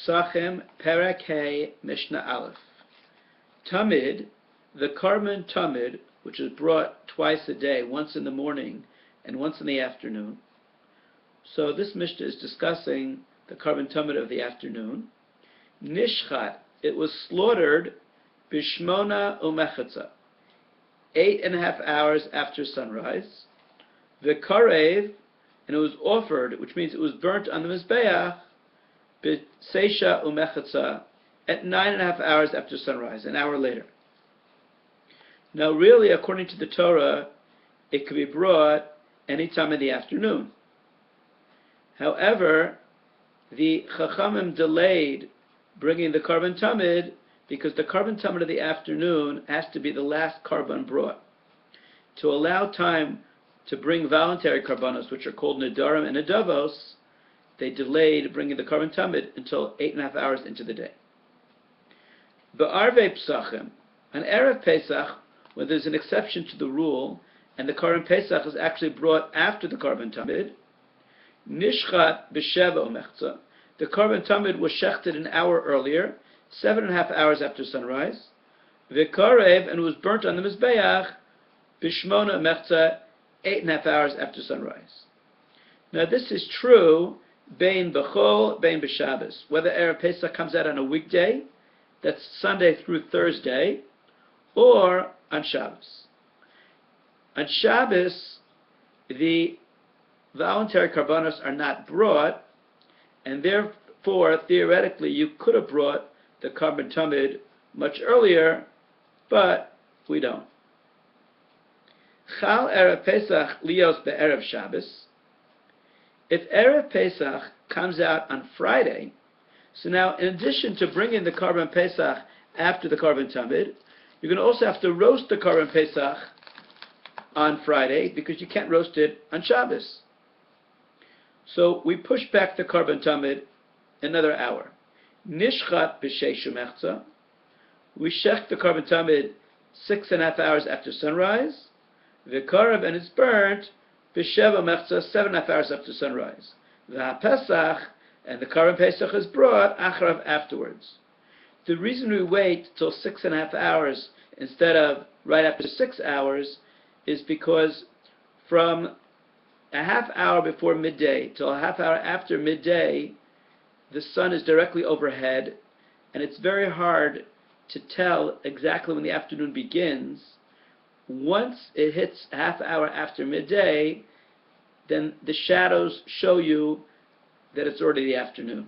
Pesachim, Perek Hey, Mishnah Aleph. Tamid, the Karban Tamid, which is brought twice a day, once in the morning and once in the afternoon. So this Mishnah is discussing the Karban Tamid of the afternoon. Nishchat, it was slaughtered Bishmona Umechatza, 8.5 hours after sunrise. V'karev, and it was offered, which means it was burnt on the Mizbeach, B'seisha Umechatza, at 9.5 hours after sunrise, an hour later. Now really, according to the Torah, it could be brought any time in the afternoon. However, the Chachamim delayed bringing the Karban Tamid because the Karban Tamid of the afternoon has to be the last Karban brought. To allow time to bring voluntary Karbanos, which are called Nedarim and Nedavos, they delayed bringing the Karban Tamid until 8.5 hours into the day. Ba'arvei Pesachim, on Erev Pesach, when there's an exception to the rule, and the Karban Pesach is actually brought after the Karban Tamid, Nishchat b'sheva umechza, the Karban Tamid was shechted an hour earlier, 7.5 hours after sunrise, v'karev, and it was burnt on the Mizbeach, b'shmona umechza, 8.5 hours after sunrise. Now this is true, bein b'chol, bein b'Shabbos, whether Erev Pesach comes out on a weekday, that's Sunday through Thursday, or on Shabbos. On Shabbos, the voluntary karbanos are not brought, and therefore, theoretically, you could have brought the Karban Tamid much earlier, but we don't. Chal Erev Pesach lios be'erev Shabbos. If Erev Pesach comes out on Friday, so now in addition to bringing the Karban Pesach after the Karban Tamid, you're going to also have to roast the Karban Pesach on Friday because you can't roast it on Shabbos. So we push back the Karban Tamid another hour. Nishchat b'sheish umechza. We shech the Karban Tamid 6.5 hours after sunrise. V'karev, and it's burnt b'sheva umechza, 7.5 hours after sunrise. V'ha-pesach, and the Karban Pesach is brought acharav, afterwards. The reason we wait till 6.5 hours instead of right after 6 hours is because from a half hour before midday till a half hour after midday, the sun is directly overhead, and it's very hard to tell exactly when the afternoon begins. Once it hits a half hour after midday, then the shadows show you that it's already the afternoon.